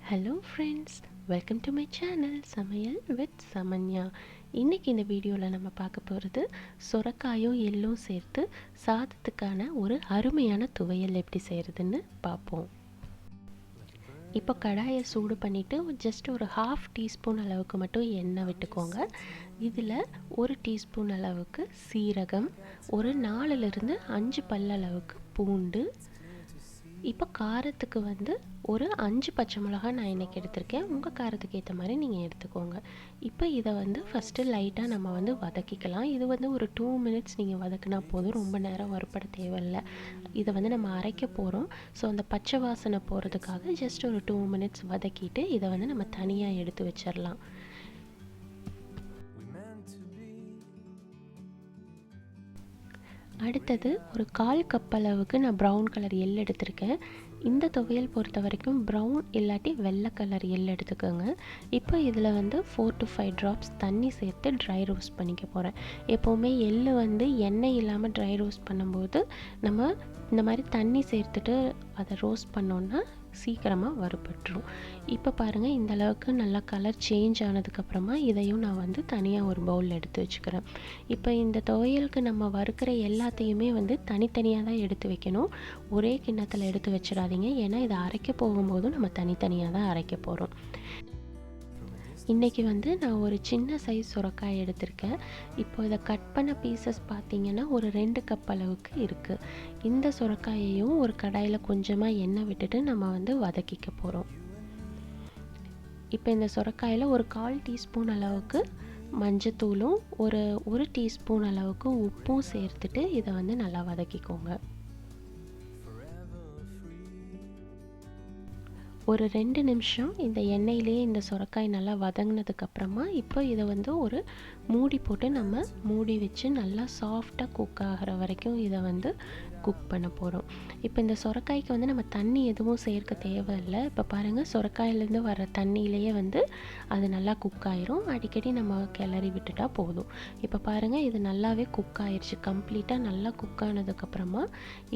Hello friends, welcome to my channel சமையல் with சமன்யா. இன்றைக்கி இந்த வீடியோவில் நம்ம பார்க்க போகிறது சொரக்காயும் எள்ளும் சேர்த்து சாதத்துக்கான ஒரு அருமையான துவையல் எப்படி செய்கிறதுன்னு பார்ப்போம். இப்போ கடாயை சூடு பண்ணிவிட்டு ஜஸ்ட் ஒரு 1/2 டீஸ்பூன் அளவுக்கு மட்டும் எண்ணெய் விட்டுக்கோங்க. இதில் 1 டீஸ்பூன் அளவுக்கு சீரகம், ஒரு 4லிருந்து 5 பல் அளவுக்கு பூண்டு, இப்போ காரத்துக்கு ஒரு 5 பச்சை மிளகாய் நான் இன்றைக்கி எடுத்திருக்கேன். உங்கள் காரத்துக்கு ஏற்ற மாதிரி நீங்கள் எடுத்துக்கோங்க. இப்போ இதை ஃபஸ்ட்டு லைட்டாக நம்ம வதக்கிக்கலாம். இது ஒரு 2 மினிட்ஸ் நீங்கள் வதக்கினா போதும், ரொம்ப நேரம் வறுப்பட தேவையில்லை. இதை நம்ம அரைக்க போகிறோம். ஸோ அந்த பச்சை வாசனை போகிறதுக்காக ஜஸ்ட் ஒரு 2 மினிட்ஸ் வதக்கிட்டு இதை நம்ம தனியாக எடுத்து வச்சிடலாம். அடுத்தது ஒரு 1/4 கப் அளவுக்கு நான் ப்ரௌன் கலர் எள் எடுத்திருக்கேன். இந்த துவையல் பொறுத்த வரைக்கும் ப்ரௌன் இல்லாட்டி வெள்ளை கலர் எள் எடுத்துக்கோங்க. இப்போ இதில் 4 to 5 ட்ராப்ஸ் தண்ணி சேர்த்து ட்ரை ரோஸ்ட் பண்ணிக்க போகிறேன். எப்போவுமே எள் எண்ணெய் இல்லாமல் ட்ரை ரோஸ்ட் பண்ணும்போது நம்ம இந்த மாதிரி தண்ணி சேர்த்துட்டு அதை ரோஸ்ட் பண்ணோன்னா சீக்கிரமாக வறுபட்டுரும். இப்போ பாருங்கள், இந்த அளவுக்கு நல்லா கலர் சேஞ்ச் ஆனதுக்கப்புறமா இதையும் நான் தனியாக ஒரு பவுலில் எடுத்து வச்சுக்கிறேன். இப்போ இந்த துவையலுக்கு நம்ம வறுக்கிற எல்லாத்தையுமே தனித்தனியாக தான் எடுத்து வைக்கணும். ஒரே கிண்ணத்தில் எடுத்து வச்சிடாதீங்க, ஏன்னா இதை அரைக்க போகும்போதும் நம்ம தனித்தனியாக தான் அரைக்க போகிறோம். இன்றைக்கி நான் ஒரு சின்ன சைஸ் சுரக்காய் எடுத்திருக்கேன். இப்போ இதை கட் பண்ண பீசஸ் பார்த்திங்கன்னா ஒரு 2 கப் அளவுக்கு இருக்குது. இந்த சுரக்காயையும் ஒரு கடாயில் கொஞ்சமாக எண்ணெய் விட்டுட்டு நம்ம வதக்கிக்க போகிறோம். இப்போ இந்த சுரக்காயில் ஒரு 1/4 டீஸ்பூன் அளவுக்கு மஞ்சத்தூளும் ஒரு டீஸ்பூன் அளவுக்கு உப்பும் சேர்த்துட்டு இதை நல்லா வதக்கிக்கோங்க. ஒரு 2 நிமிஷம் இந்த எண்ணெயிலேயே இந்த சுரக்காய் நல்லா வதங்கினதுக்கப்புறமா இப்போ இதை ஒரு மூடி போட்டு நம்ம மூடி வச்சு நல்லா சாஃப்டாக குக் ஆகிற வரைக்கும் இதை குக் பண்ண போகிறோம். இப்போ இந்த சுரக்காய்க்கு நம்ம தண்ணி எதுவும் சேர்க்க தேவையில்லை. இப்போ பாருங்கள், சுரக்காயிலேருந்து வர தண்ணியிலேயே அது நல்லா குக் ஆயிரும். அடிக்கடி நம்ம கிளறி விட்டுட்டா போதும். இப்போ பாருங்கள், இது நல்லாவே குக் ஆயிடுச்சு. கம்ப்ளீட்டாக நல்லா குக் ஆனதுக்கப்புறமா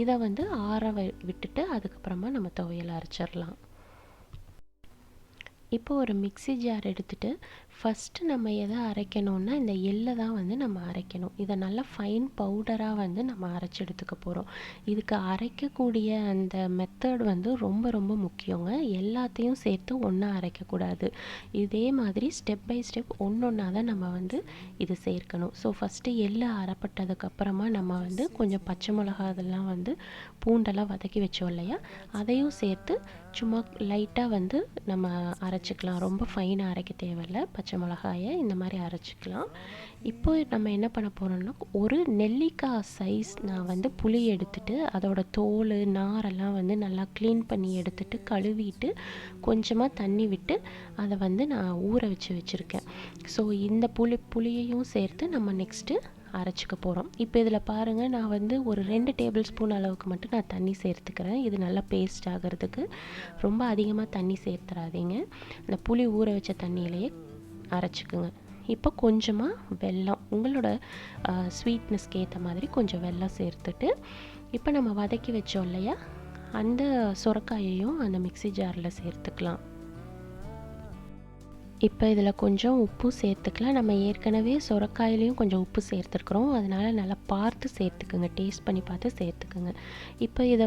இதை ஆற விட்டுட்டு அதுக்கப்புறமா நம்ம துவையல் அரைச்சிடலாம். இப்போ ஒரு மிக்ஸி ஜார் எடுத்துகிட்டு ஃபஸ்ட்டு நம்ம எதை அரைக்கணும்னா இந்த எள்ளை தான் நம்ம அரைக்கணும். இதை நல்லா ஃபைன் பவுடராக நம்ம அரைச்சி எடுத்துக்க போகிறோம். இதுக்கு அரைக்கக்கூடிய அந்த மெத்தட் ரொம்ப ரொம்ப முக்கியங்க. எல்லாத்தையும் சேர்த்து ஒன்றா அரைக்கக்கூடாது. இதே மாதிரி ஸ்டெப் பை ஸ்டெப் ஒன்றா தான் நம்ம இது சேர்க்கணும். ஸோ ஃபஸ்ட்டு எள்ளை அரைப்பட்டதுக்கப்புறமா நம்ம கொஞ்சம் பச்சை மிளகா அதெல்லாம் பூண்டெல்லாம் வதக்கி வச்சோம் இல்லையா, அதையும் சேர்த்து சும்மா லைட்டாக நம்ம அரைச்சிக்கலாம். ரொம்ப ஃபைனாக அரைக்க தேவையில்லை. பச்சை மிளகாயை இந்த மாதிரி அரைச்சிக்கலாம். இப்போ நம்ம என்ன பண்ண போகிறோம்னா, ஒரு நெல்லிக்காய் சைஸ் நான் புளி எடுத்துட்டு அதோட தோல் நாரெல்லாம் நல்லா க்ளீன் பண்ணி எடுத்துட்டு கழுவிட்டு கொஞ்சமாக தண்ணி விட்டு அதை நான் ஊற வச்சுருக்கேன். ஸோ இந்த புளியையும் சேர்த்து நம்ம நெக்ஸ்ட்டு அரைச்சிக்க போகிறோம். இப்போ இதில் பாருங்கள், நான் ஒரு 2 டேபிள் ஸ்பூன் அளவுக்கு மட்டும் நான் தண்ணி சேர்த்துக்கிறேன். இது நல்லா பேஸ்ட் ஆகிறதுக்கு. ரொம்ப அதிகமாக தண்ணி சேர்த்துறாதீங்க. அந்த புளி ஊற வச்ச தண்ணியிலேயே அரைச்சிக்குங்க. இப்போ கொஞ்சமாக வெல்லம், உங்களோட ஸ்வீட்னஸ்க்கு ஏற்ற மாதிரி கொஞ்சம் வெல்லம் சேர்த்துட்டு இப்போ நம்ம வதக்கி வச்சோம் இல்லையா, அந்த சுரக்காயையும் அந்த மிக்ஸி ஜாரில் சேர்த்துக்கலாம். இப்போ இதில் கொஞ்சம் உப்பு சேர்த்துக்கலாம். நம்ம ஏற்கனவே சுரக்காயிலையும் கொஞ்சம் உப்பு சேர்த்துருக்குறோம், அதனால் நல்லா பார்த்து சேர்த்துக்குங்க. டேஸ்ட் பண்ணி பார்த்து சேர்த்துக்குங்க. இப்போ இதை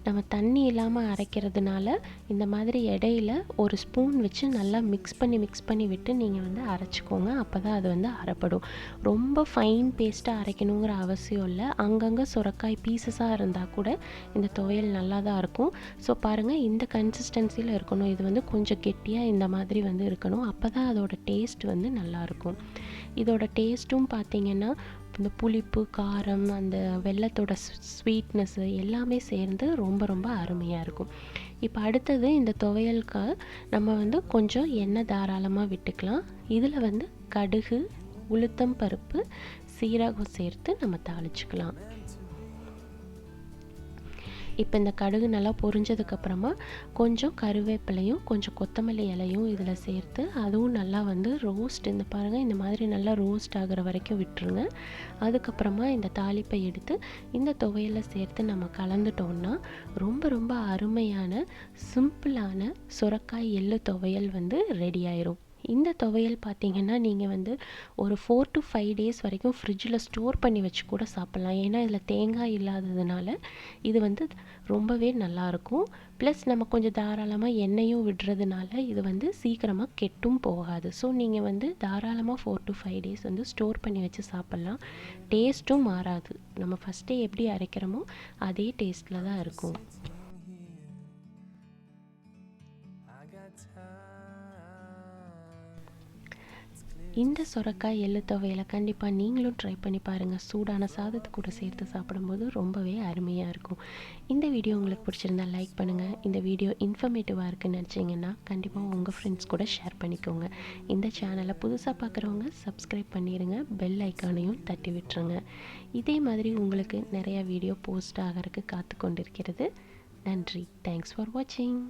நம்ம தண்ணி இல்லாமல் அரைக்கிறதுனால இந்த மாதிரி இடையில ஒரு ஸ்பூன் வச்சு நல்லா மிக்ஸ் பண்ணி விட்டு நீங்கள் அரைச்சிக்கோங்க. அப்போ தான் அது அரைப்படும். ரொம்ப ஃபைன் பேஸ்ட்டாக அரைக்கணுங்கிற அவசியம் இல்லை. அங்கங்கே சுரக்காய் பீசஸாக இருந்தால் கூட இந்த துவையல் நல்லா தான் இருக்கும். ஸோ பாருங்கள், இந்த கன்சிஸ்டன்சியில் இருக்கணும். இது கொஞ்சம் கெட்டியாக இந்த மாதிரி இருக்கணும். அப்போ தான் அதோட டேஸ்ட் நல்லாயிருக்கும். இதோட டேஸ்ட்டும் பார்த்திங்கன்னா இந்த புளிப்பு, காரம், அந்த வெல்லத்தோட ஸ்வீட்னஸ்ஸு எல்லாமே சேர்ந்து ரொம்ப ரொம்ப அருமையாக இருக்கும். இப்போ அடுத்தது இந்த துவையலுக்கு நம்ம கொஞ்சம் எண்ணெய் தாராளமாக விட்டுக்கலாம். இதில் கடுகு, உளுத்தம் பருப்பு, சீரகம் சேர்த்து நம்ம தாளிச்சுக்கலாம். இப்போ இந்த கடுகு நல்லா பொரிஞ்சதுக்கப்புறமா கொஞ்சம் கருவேப்பிலையும் கொஞ்சம் கொத்தமல்லி இலையும் இதில் சேர்த்து அதுவும் நல்லா வந்து ரோஸ்ட் இந்த பாருங்கள் இந்த மாதிரி நல்லா ரோஸ்ட் ஆகிற வரைக்கும் விட்டுருங்க. அதுக்கப்புறமா இந்த தாளிப்பை எடுத்து இந்த துவையலில் சேர்த்து நம்ம கலந்துட்டோம்னா ரொம்ப ரொம்ப அருமையான சிம்பிளான சுரக்காய் எள்ளு துவையல் வந்து ரெடி ஆயிரும். இந்த துவையல் பார்த்திங்கன்னா நீங்கள் வந்து ஒரு 4 to 5 days வரைக்கும் ஃப்ரிட்ஜில் ஸ்டோர் பண்ணி வச்சு கூட சாப்பிட்லாம். ஏன்னா இதில் தேங்காய் இல்லாததுனால இது வந்து ரொம்பவே நல்லாயிருக்கும். ப்ளஸ் நம்ம கொஞ்சம் தாராளமாக எண்ணெயும் விடுறதுனால இது வந்து சீக்கிரமாக கெட்டும் போகாது. ஸோ நீங்கள் வந்து தாராளமாக 4 to 5 days வந்து ஸ்டோர் பண்ணி வச்சு சாப்பிட்லாம். டேஸ்ட்டும் மாறாது. நம்ம ஃபஸ்ட்டே எப்படி அரைக்கிறோமோ அதே டேஸ்ட்டில் தான் இருக்கும். இந்த சுரக்காய் எள்ளு துவையலை கண்டிப்பாக நீங்களும் ட்ரை பண்ணி பாருங்கள். சூடான சாதத்து கூட சேர்த்து சாப்பிடும்போது ரொம்பவே அருமையாக இருக்கும். இந்த வீடியோ உங்களுக்கு பிடிச்சிருந்தா லைக் பண்ணுங்கள். இந்த வீடியோ இன்ஃபர்மேட்டிவாக இருக்குன்னு நினச்சிங்கன்னா கண்டிப்பாக உங்கள் ஃப்ரெண்ட்ஸ் கூட ஷேர் பண்ணிக்கோங்க. இந்த சேனலை புதுசாக பார்க்குறவங்க சப்ஸ்கிரைப் பண்ணிடுங்க. பெல் ஐக்கானையும் தட்டி விட்டுருங்க. இதே மாதிரி உங்களுக்கு நிறையா வீடியோ போஸ்ட் ஆகிறதுக்கு காத்து கொண்டிருக்கிறது. நன்றி. தேங்க்ஸ் ஃபார் வாட்சிங்.